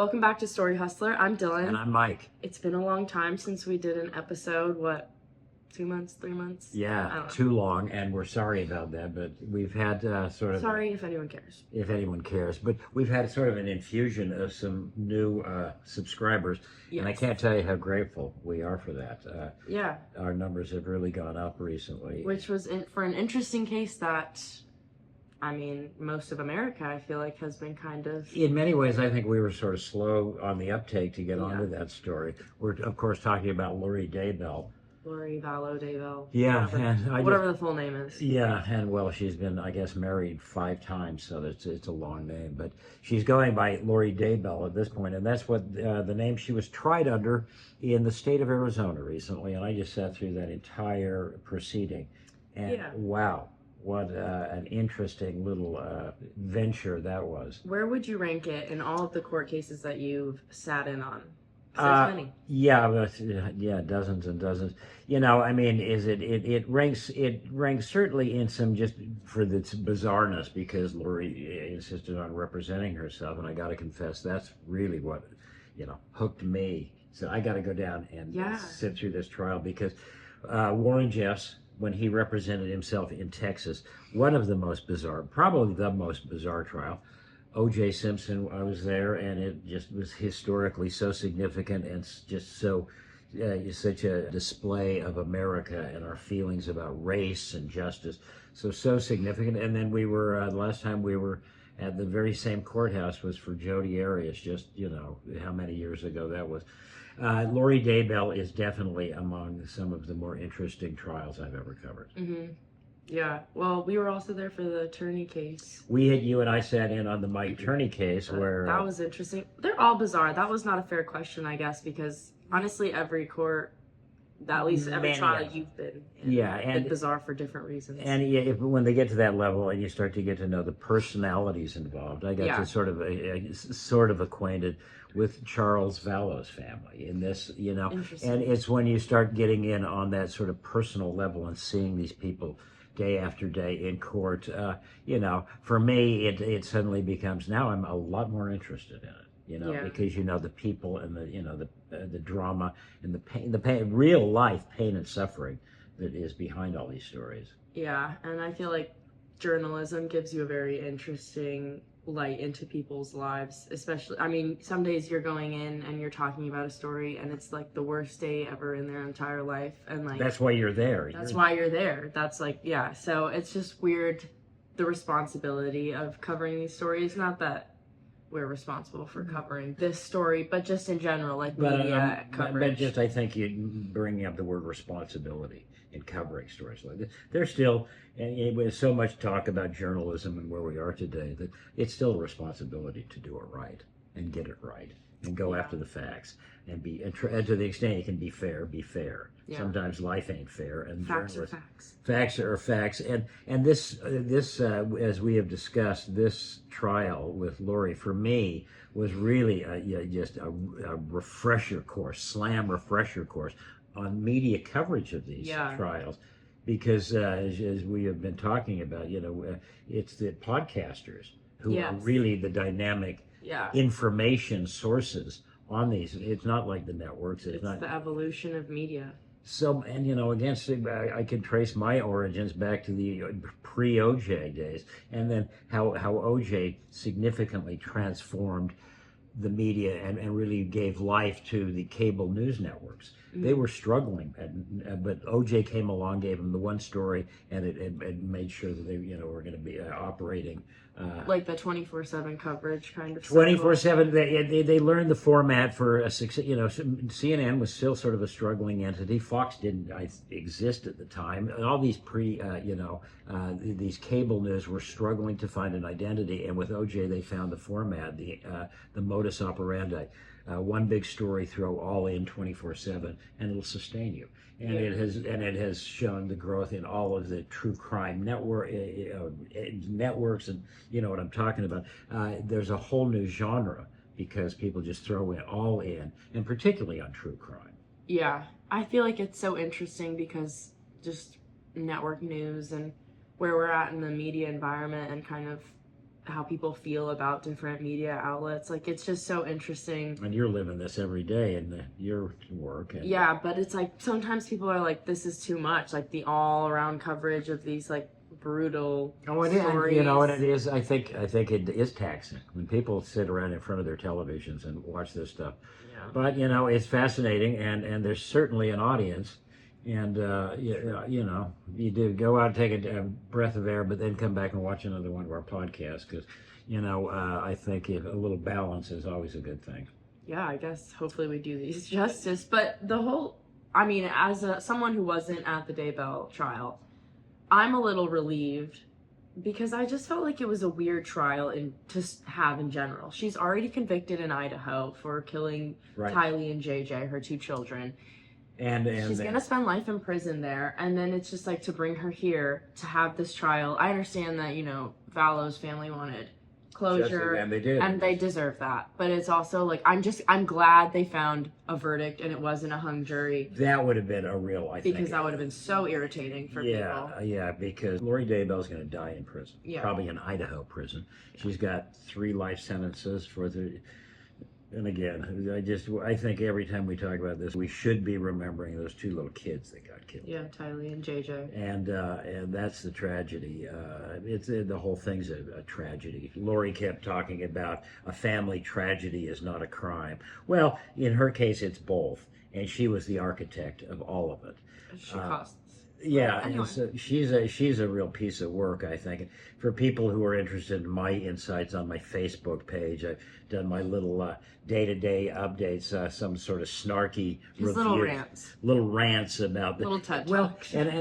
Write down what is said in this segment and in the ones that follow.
Welcome back to Story Hustler. I'm Dylan. And I'm Mike. It's been a long time since we did an episode. What, 2 months, 3 months? Yeah, too long, and we're sorry about that, but we've had sort of... Sorry if anyone cares. If anyone cares. But we've had sort of an infusion of some new subscribers, Yes. and I can't tell you how grateful we are for that. Yeah. Our numbers have really gone up recently. Which was for an interesting case that, I mean, most of America, I feel like, has been kind of... In many ways, I think we were sort of slow on the uptake to get onto that story. We're, of course, talking about Lori Daybell. Lori, Vallow, Daybell. Yeah. Whatever the full name is. Yeah, and well, she's been, I guess, married 5 times, so it's a long name. But she's going by Lori Daybell at this point, and that's what the name she was tried under in the state of Arizona recently. And I just sat through that entire proceeding, and wow, what an interesting little venture that was. Where would you rank it in all of the court cases that you've sat in on? Many. Yeah, dozens and dozens. You know, I mean, it ranks certainly in some, just for its bizarreness, because Lori insisted on representing herself, and I got to confess that's really what, hooked me. So I got to go down and sit through this trial, because Warren Jeffs, when he represented himself in Texas, one of the most bizarre, probably the most bizarre trial. O.J. Simpson, I was there, and it just was historically so significant, and just so such a display of America and our feelings about race and justice. So significant. And then we were, the last time we were at the very same courthouse was for Jodi Arias, just, how many years ago that was. Lori Daybell is definitely among some of the more interesting trials I've ever covered. Mm-hmm. Yeah, well, we were also there for the attorney case. You and I sat in on the Mike Turney case where... That was interesting. They're all bizarre. That was not a fair question, I guess, because honestly, every court, at least every trial you've been in, and bizarre for different reasons. And when they get to that level and you start to get to know the personalities involved, I got to sort of acquainted with Charles Vallow's family in this, and it's when you start getting in on that sort of personal level and seeing these people day after day in court, for me, it suddenly becomes, now I'm a lot more interested in it, because the people and the drama and the pain, real life pain and suffering that is behind all these stories. Yeah, and I feel like journalism gives you a very interesting light into people's lives, especially, I mean, some days you're going in and you're talking about a story and it's like the worst day ever in their entire life, and like that's why you're there. That's like, so it's just weird, the responsibility of covering these stories. Not that we're responsible for covering this story, but just in general, like media coverage. But just, I think you bringing up the word responsibility in covering stories like this. There's still, and with so much talk about journalism and where we are today, that it's still a responsibility to do it right and get it right and go after the facts and and to the extent you can be fair, be fair. Yeah. Sometimes life ain't fair, and facts are facts. Facts are facts, and this as we have discussed, this trial with Lori for me was really just a refresher course, slam refresher course on media coverage of these trials, because as we have been talking about, it's the podcasters who are really the dynamic information sources on these. It's not like the networks. It's not the evolution of media. So, and I can trace my origins back to the pre-OJ days, and then how OJ significantly transformed the media and really gave life to the cable news networks. Mm-hmm. They were struggling, but OJ came along, gave them the one story, and it made sure that they were going to be operating like the 24/7 coverage kind of 24/7. They learned the format for a success. CNN was still sort of a struggling entity. Fox didn't exist at the time. All these these cable news were struggling to find an identity, and with OJ they found the format, the modus operandi. One big story, throw all in 24/7, and it'll sustain you. And it has shown the growth in all of the true crime networks, and you know what I'm talking about. There's a whole new genre because people just throw it all in, and particularly on true crime. Yeah, I feel like it's so interesting because just network news and where we're at in the media environment, and kind of how people feel about different media outlets. Like, it's just so interesting. And you're living this every day in your work. And yeah, but it's like sometimes people are like, this is too much. Like the all around coverage of these like brutal stories. You know, and it is. I think it is taxing when people sit around in front of their televisions and watch this stuff. Yeah. But you know, it's fascinating, and there's certainly an audience. And you know, you do go out and take a breath of air, but then come back and watch another one of our podcasts because, you know, I think a little balance is always a good thing. Yeah, I guess hopefully we do these justice. But the whole, I mean, as someone who wasn't at the Daybell trial, I'm a little relieved because I just felt like it was a weird trial to have in general. She's already convicted in Idaho for killing Tylee and JJ, her 2 children. And she's going to spend life in prison there. And then it's just like to bring her here to have this trial. I understand that, you know, Vallow's family wanted closure. And they did. And they deserve that. But it's also like, I'm glad they found a verdict and it wasn't a hung jury. That would have been a real, I think. Because that would have been so irritating for people. Yeah, because Lori Daybell's going to die in prison. Yeah. Probably in Idaho prison. She's got 3 life sentences for the... And again, I think every time we talk about this, we should be remembering those 2 little kids that got killed. Yeah, Tylee and JJ. And that's the tragedy. The whole thing's a tragedy. Lori kept talking about a family tragedy is not a crime. Well, in her case, it's both, and she was the architect of all of it. She costs. Yeah, anyway. So she's a real piece of work, I think. For people who are interested in my insights on my Facebook page, I've done my little day-to-day updates, some sort of snarky reviews, little rants about the little touch. Well,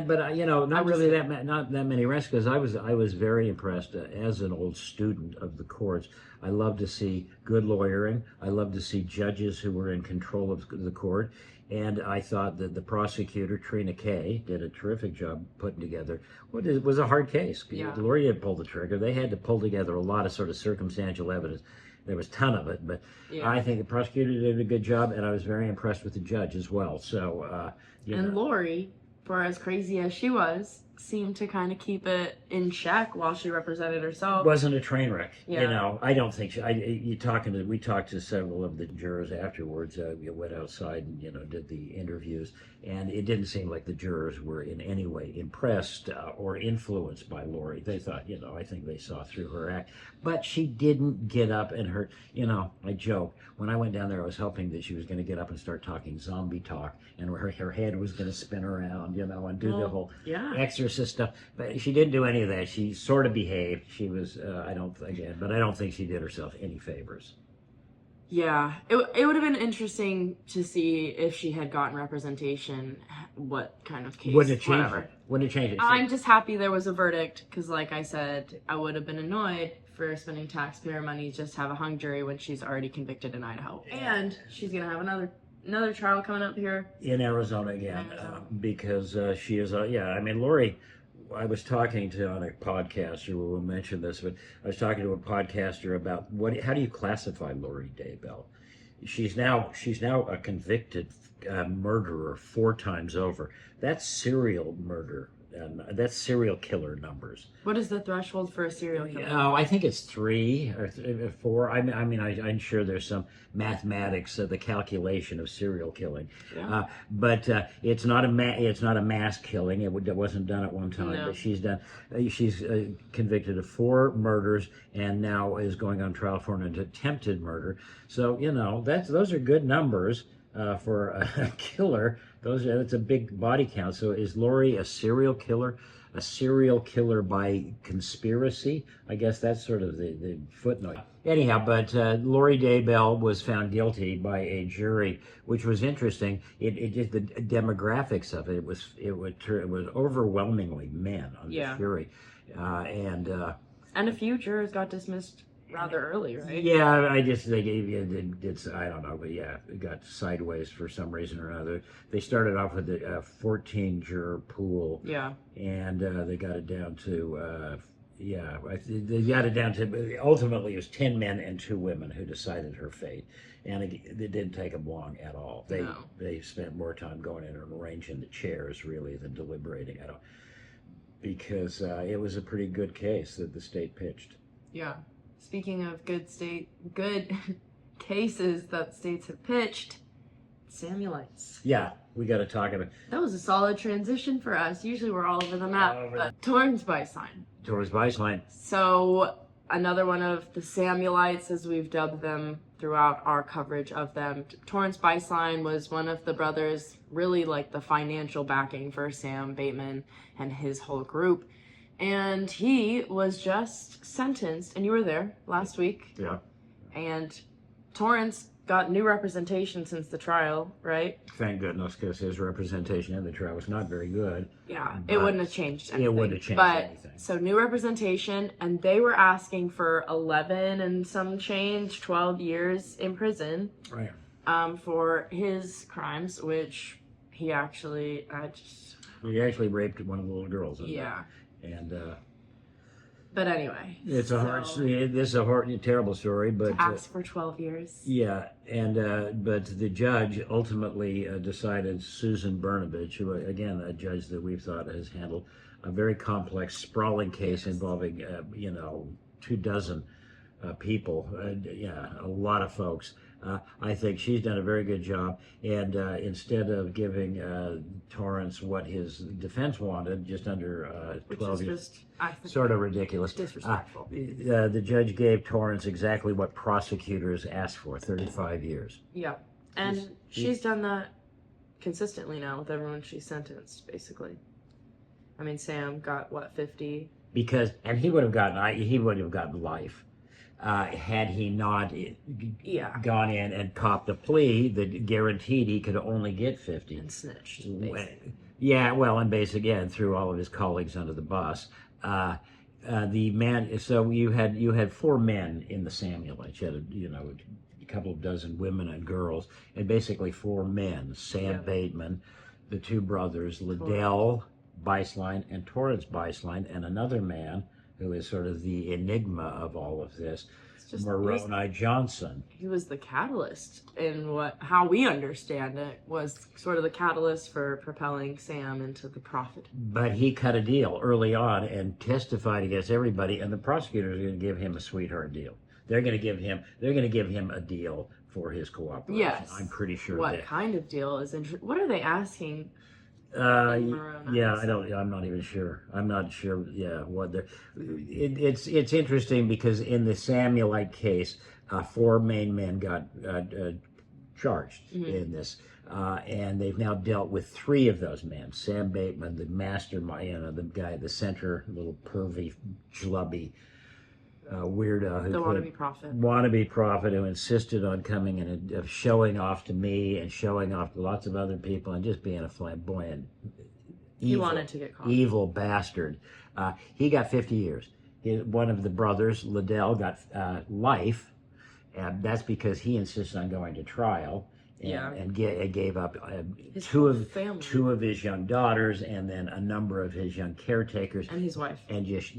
but you know, not that many rants because I was very impressed as an old student of the courts. I love to see good lawyering. I love to see judges who were in control of the court. And I thought that the prosecutor, Trina Kay, did a terrific job putting together what was a hard case. Yeah. Lori didn't pull the trigger. They had to pull together a lot of sort of circumstantial evidence. There was a ton of it, but I think the prosecutor did a good job, and I was very impressed with the judge as well. So, Lori, for as crazy as she was, seemed to kind of keep it in check while she represented herself. Wasn't a train wreck. Yeah. You know, I don't think we talked to several of the jurors afterwards. We went outside and, you know, did the interviews, and it didn't seem like the jurors were in any way impressed or influenced by Lori. They thought, you know, I think they saw through her act. But she didn't get up and her, you know, I joke. When I went down there, I was hoping that she was going to get up and start talking zombie talk, and her head was going to spin around, you know, and do the whole exorcist stuff. But she didn't do any of that. She sort of behaved. She was, I don't think she did herself any favors. Yeah, it would have been interesting to see if she had gotten representation, what kind of case. Wouldn't it change it? I'm just happy there was a verdict because, like I said, I would have been annoyed for spending taxpayer money just to have a hung jury when she's already convicted in Idaho, and she's gonna have another trial coming up here in Arizona again, because she is. I mean, Lori. I was talking to on a podcaster. We'll mention this, but I was talking to a podcaster about how do you classify Lori Daybell? She's now a convicted murderer 4 times over. That's serial murder. That's serial killer numbers. What is the threshold for a serial killer? Oh, I think it's 3 or 4. I'm sure there's some mathematics of the calculation of serial killing, but it's not a mass killing. It wasn't done at one time. No. But she's convicted of 4 murders and now is going on trial for an attempted murder. So you know those are good numbers. For a killer, that's a big body count. So is Lori a serial killer? A serial killer by conspiracy? I guess that's sort of the footnote. Anyhow, but Lori Daybell was found guilty by a jury, which was interesting. It just the demographics of it was overwhelmingly men on the jury, and a few jurors got dismissed rather early, right? Yeah, I just they gave you it's I don't know, but yeah, it got sideways for some reason or another. They started off with a 14 juror pool, and they got it down to they got it down to ultimately it was 10 men and 2 women who decided her fate, and it didn't take them long at all. They spent more time going in and arranging the chairs really than deliberating. Because it was a pretty good case that the state pitched. Yeah. Speaking of good cases that states have pitched, Samuelites. Yeah, we got to talk about. That was a solid transition for us. Usually we're all over the map, but Torrance Bistline. Torrance Bistline. So another one of the Samuelites, as we've dubbed them throughout our coverage of them. Torrance Bistline was one of the brothers, really like the financial backing for Sam Bateman and his whole group. And he was just sentenced, and you were there last week. Yeah. And Torrance got new representation since the trial, right? Thank goodness, because his representation in the trial was not very good. Yeah, it wouldn't have changed anything. It wouldn't have changed anything. So new representation, and they were asking for 11 and some change, 12 years in prison. Right. For his crimes, which he actually, He actually raped one of the little girls. Yeah. And but anyway, it's a hard. This is a terrible story. But ask for 12 years. Yeah, and but the judge ultimately decided Susan Brnovich, who again a judge that we've thought has handled a very complex, sprawling case involving 24 people. A lot of folks. I think she's done a very good job, and instead of giving Torrance what his defense wanted, just under 12 years, sort of ridiculous. Disrespectful. The judge gave Torrance exactly what prosecutors asked for, 35 years. Yeah, and she's done that consistently now with everyone she's sentenced, basically. I mean, Sam got, 50? And he would have gotten life. Had he not gone in and copped a plea that guaranteed he could only get 50. And snitched, Yeah, well, and basically, and threw all of his colleagues under the bus. The man, so you had 4 men in the Samuelites. You had, a couple of dozen women and girls, and basically 4 men. Sam Bateman, the 2 brothers, Liddell Bistline and Torrance Bistline, and another man who is sort of the enigma of all of this, Moroni Johnson. He was the catalyst in how we understand it, was sort of the catalyst for propelling Sam into the prophet. But he cut a deal early on and testified against everybody, and the prosecutors are going to give him a sweetheart deal. They're going to give him a deal for his cooperation. Yes. I'm pretty sure. What kind of deal is interesting? What are they asking? I'm not even sure. I'm not sure. Yeah, what they're. It's interesting because in the Samuelite case, 4 main men got charged in this, and they've now dealt with 3 of those men. Sam Bateman, the mastermind, the guy at the center, little pervy, schlubby weirdo, the wannabe prophet who insisted on coming and showing off to me and showing off to lots of other people and just being a flamboyant, evil bastard. He got 50 years. One of the brothers, Liddell, got life, and that's because he insisted on going to trial. And gave up 2 of his young daughters, and then a number of his young caretakers, and his wife, and just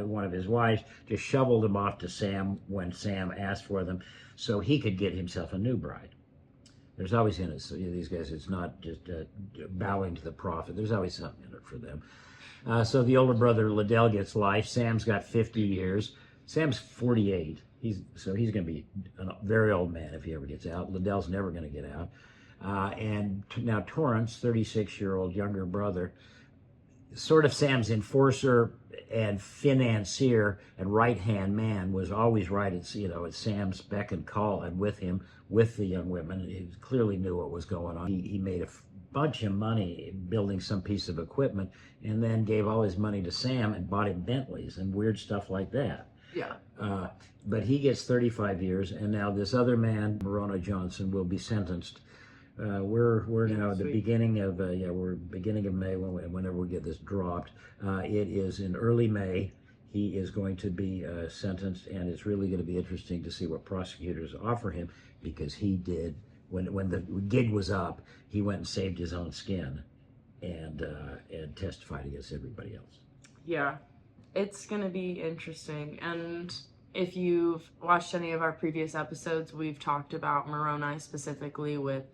one of his wives, just shoveled them off to Sam when Sam asked for them, so he could get himself a new bride. There's always in it. So these guys, it's not just bowing to the prophet. There's always something in it for them. So the older brother Liddell gets life. Sam's got 50 years. Sam's 48. He's going to be a very old man if he ever gets out. Liddell's never going to get out. And now Torrance, 36-year-old younger brother, sort of Sam's enforcer and financier and right-hand man, was always right at Sam's beck and call and with him, with the young women. He clearly knew what was going on. He made a bunch of money building some piece of equipment, and then gave all his money to Sam and bought him Bentleys and weird stuff like that. Yeah. But he gets 35 years, and now this other man, Moroni Johnson, will be sentenced. We're now at the beginning of May whenever we get this dropped. It is in early May. He is going to be sentenced, and it's really going to be interesting to see what prosecutors offer him, because he did, when the gig was up, he went and saved his own skin and testified against everybody else. Yeah. It's going to be interesting. And if you've watched any of our previous episodes, we've talked about Moroni specifically with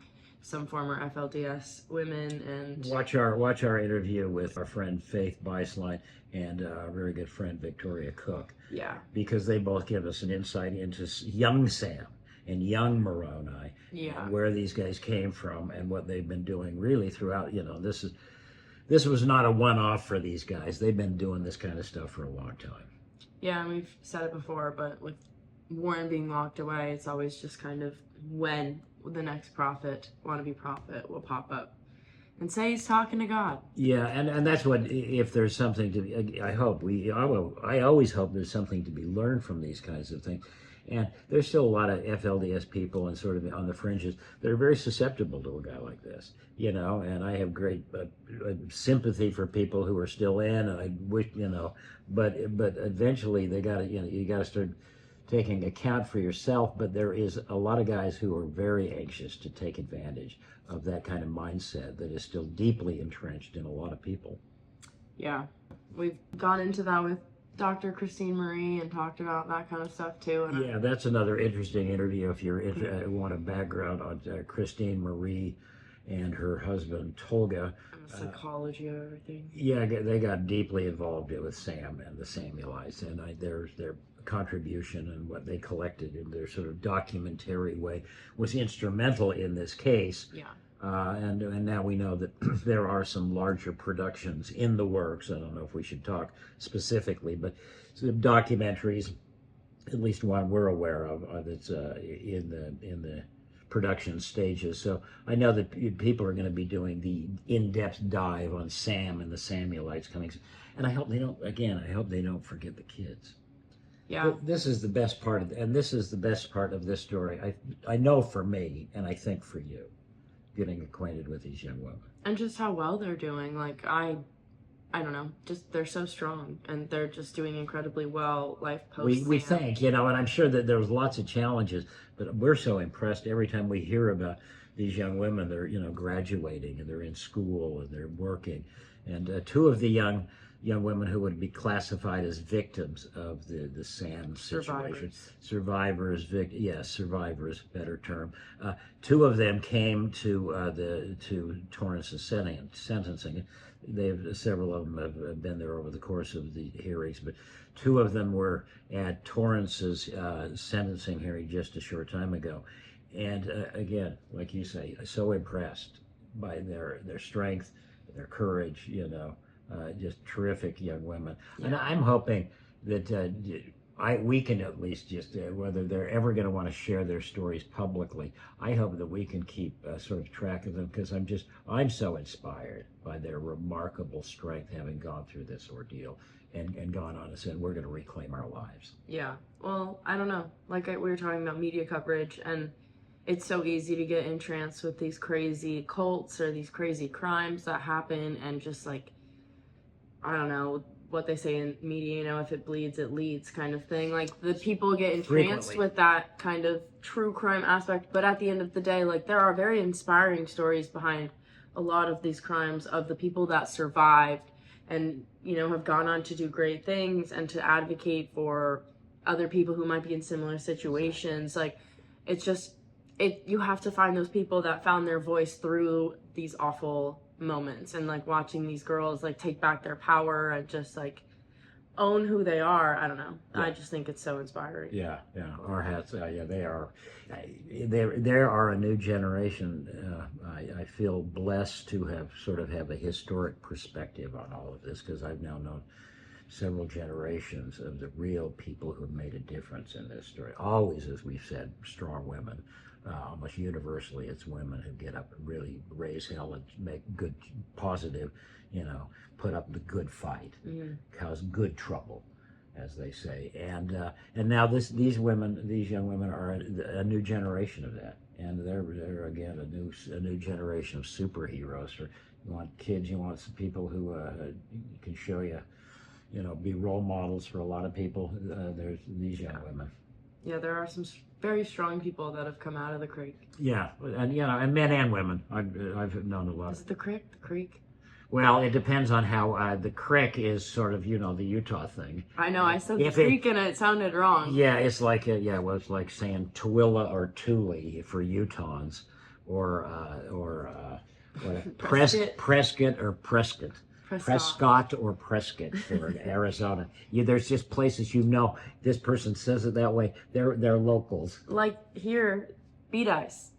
some former FLDS women and Watch our interview with our friend Faith Bistline and our very good friend Victoria Cook, yeah, because they both give us an insight into young Sam and young Moroni, yeah, and where these guys came from and what they've been doing really throughout. This was not a one-off for these guys. They've been doing this kind of stuff for a long time. yeah. And we've said it before, but with Warren being locked away, it's always just kind of when the next wannabe prophet will pop up and say he's talking to God. Yeah, and that's what, if there's something to, I always hope there's something to be learned from these kinds of things. And there's still a lot of FLDS people and sort of on the fringes that are very susceptible to a guy like this, and I have great sympathy for people who are still in, and I wish, but eventually they got to, you got to start taking account for yourself. But there is a lot of guys who are very anxious to take advantage of that kind of mindset that is still deeply entrenched in a lot of people. Yeah, we've gone into that with Dr. Christine Marie and talked about that kind of stuff too. And yeah, that's another interesting interview if you want a background on Christine Marie and her husband Tolga. And the psychology of everything. Yeah, they got deeply involved with Sam and the Samuelites, and their contribution and what they collected in their sort of documentary way was instrumental in this case. Yeah. And now we know that there are some larger productions in the works. I don't know if we should talk specifically, but some documentaries, at least one we're aware of, that's in the production stages. So I know that people are going to be doing the in-depth dive on Sam and the Samuelites coming, and I hope they don't forget the kids. Yeah. This is the best part of this story. I know for me, and I think for you, getting acquainted with these young women. And just how well they're doing. Like, I don't know, just they're so strong and they're just doing incredibly well life post. We think, and I'm sure that there was lots of challenges, but we're so impressed every time we hear about these young women. They're, graduating and they're in school and they're working. And two of the young women who would be classified as victims of the Sam situation. Survivors, better term. Two of them came to Torrance's sentencing. Several of them have been there over the course of the hearings, but two of them were at Torrance's sentencing hearing just a short time ago. And again, like you say, so impressed by their strength, their courage, just terrific young women. Yeah. And I'm hoping that we can at least whether they're ever going to want to share their stories publicly, I hope that we can keep sort of track of them, because I'm so inspired by their remarkable strength, having gone through this ordeal and gone on and said, we're going to reclaim our lives. Yeah. Well, I don't know. Like we were talking about media coverage, and it's so easy to get entranced with these crazy cults or these crazy crimes that happen, and just like, I don't know what they say in media, if it bleeds, it leads kind of thing. Like, the people get entranced with that kind of true crime aspect. But at the end of the day, like, there are very inspiring stories behind a lot of these crimes of the people that survived and, have gone on to do great things and to advocate for other people who might be in similar situations. Like, it's just, you have to find those people that found their voice through these awful moments, and like watching these girls like take back their power and just like own who they are. I don't know. Yeah. I just think it's so inspiring. Yeah. Our hats. They are. There are a new generation. I feel blessed to have a historic perspective on all of this, because I've now known several generations of the real people who have made a difference in this story. Always, as we've said, strong women. Almost universally, it's women who get up and really raise hell and make good, positive, put up the good fight, cause good trouble, as they say. And now these young women are a new generation of that, and they're again a new generation of superheroes. Or you want kids, you want some people who can show you, be role models for a lot of people. There's these young women. Yeah, there are some very strong people that have come out of the creek. Yeah, and men and women. I've known a lot. Is it the creek? The creek? Well, it depends on how the creek is sort of, the Utah thing. I know, I said the creek and it sounded wrong. Yeah, it's like, it's like saying Tooele or Thule for Utahns. Prescott. Prescott or Prescott. Prescott or Prescott for Arizona. There's just places this person says it that way. They're locals. Like here, Bedice.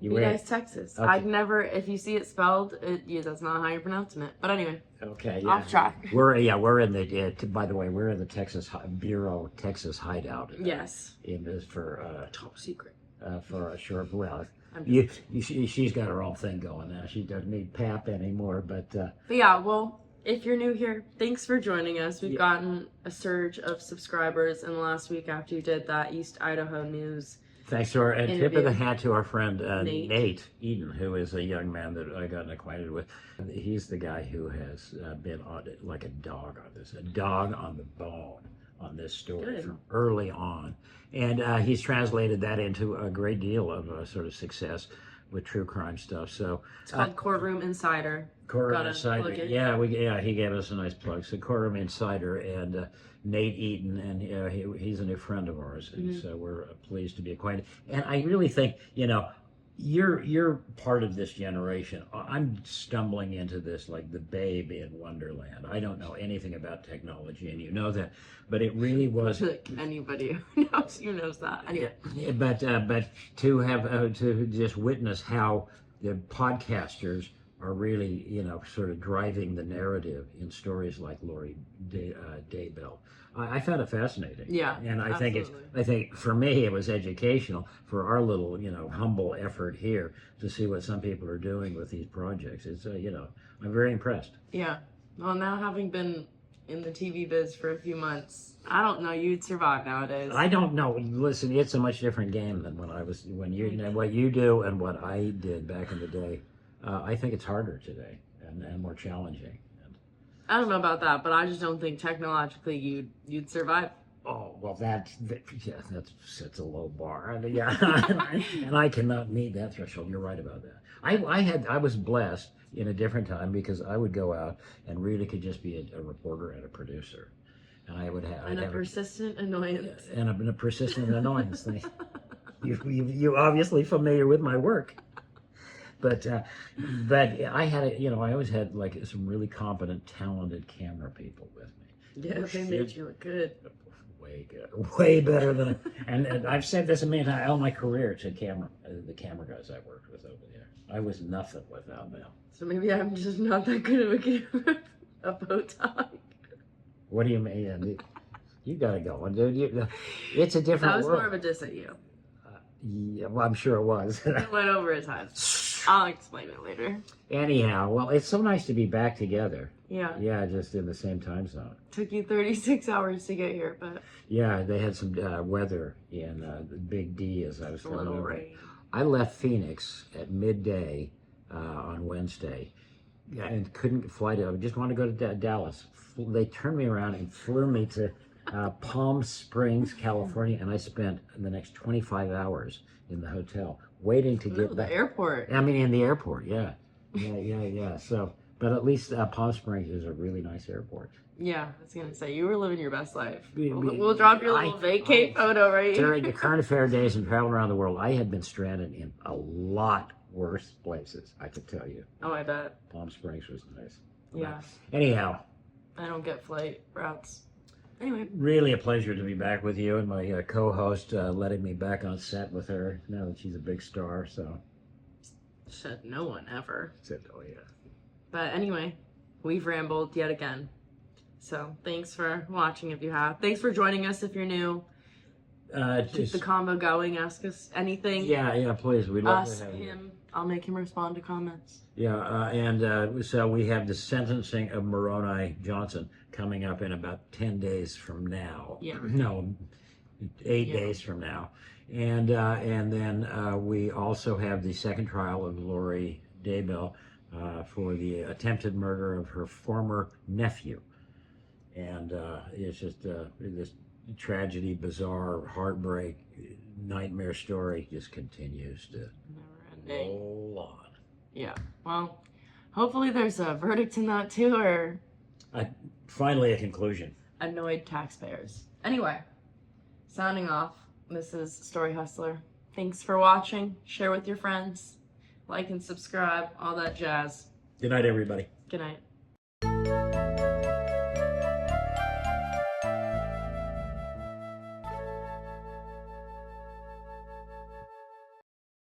You Bedice, Texas. Okay. I'd never, if you see it spelled, that's not how you're pronouncing it. But anyway. Okay. Yeah. Off track. We're in the. By the way, we're in the Texas Bureau, Texas hideout. Yes. It is for top secret. For a short. Well, she's got her own thing going now. She doesn't need pap anymore. But yeah, well, if you're new here, thanks for joining us. We've gotten a surge of subscribers in the last week after you did that East Idaho news. Thanks to our tip of the hat to our friend Nate Eden, who is a young man that I got acquainted with. He's the guy who has been on it like a dog on the bone on this story from early on. And he's translated that into a great deal of sort of success with true crime stuff. So it's called Courtroom Insider. Courtroom Insider. Yeah, he gave us a nice plug. So Courtroom Insider and Nate Eaton, and he's a new friend of ours, and so we're pleased to be acquainted. And I really think you're part of this generation. I'm stumbling into this like the babe in Wonderland. I don't know anything about technology, and you know that, but it really was. Like anybody who knows that. Anyway. Yeah, but to have to just witness how the podcasters are really, sort of driving the narrative in stories like Lori Daybell. I found it fascinating. Yeah, and I think for me it was educational for our little, humble effort here to see what some people are doing with these projects. It's, I'm very impressed. Yeah. Well, now having been in the TV biz for a few months, I don't know you'd survive nowadays. I don't know. Listen, it's a much different game than what you do and what I did back in the day. I think it's harder today and more challenging. I don't know about that, but I just don't think technologically you'd survive. Oh, well, that's a low bar. I mean, yeah, and I cannot meet that threshold. You're right about that. I was blessed in a different time because I would go out and really could just be a reporter and a producer, and I would have a persistent annoyance. And a persistent annoyance. You obviously familiar with my work. But I had I always had like some really competent, talented camera people with me. Yeah, they made you look good. Way good, way better than. And I've said this a million times. All my career to the camera guys I worked with over there. I was nothing without them. So maybe I'm just not that good of a photog. What do you mean? You gotta go, dude. It's a different world. That was more of a diss at you. Yeah, well, I'm sure it was. It went over his head. I'll explain it later. Anyhow, well, it's so nice to be back together. Yeah. Yeah, just in the same time zone. Took you 36 hours to get here, but... Yeah, they had some weather in the Big D as I was coming over. Rain. I left Phoenix at midday on Wednesday and couldn't fly to... I just wanted to go to Dallas. They turned me around and flew me to Palm Springs, California, and I spent the next 25 hours in the hotel waiting to get back. The airport. I mean, in the airport, yeah. So, but at least Palm Springs is a really nice airport. Yeah, I was going to say, you were living your best life. We'll drop your little vacate photo right here. During the current affair days and traveling around the world, I had been stranded in a lot worse places, I could tell you. Oh, I bet. Palm Springs was nice. Yeah. Anyhow. I don't get flight routes. Anyway. Really a pleasure to be back with you and my co-host letting me back on set with her now that she's a big star, so. Said no one ever. Said, oh yeah. But anyway, we've rambled yet again. So thanks for watching if you have. Thanks for joining us if you're new. Keep the combo going. Ask us anything. Yeah, please. We'd love to have him. I'll make him respond to comments. Yeah, and so we have the sentencing of Moroni Johnson coming up in about 10 days from now. Yeah. No, 8 days from now. And then we also have the second trial of Lori Daybell for the attempted murder of her former nephew. And it's just this tragedy, bizarre, heartbreak, nightmare story just continues to roll on. Yeah. Well, hopefully there's a verdict in that too, or finally a conclusion. Annoyed taxpayers. Anyway, signing off. This is Story Hustler. Thanks for watching. Share with your friends. like and subscribe, all that jazz. Good night, everybody. Good night.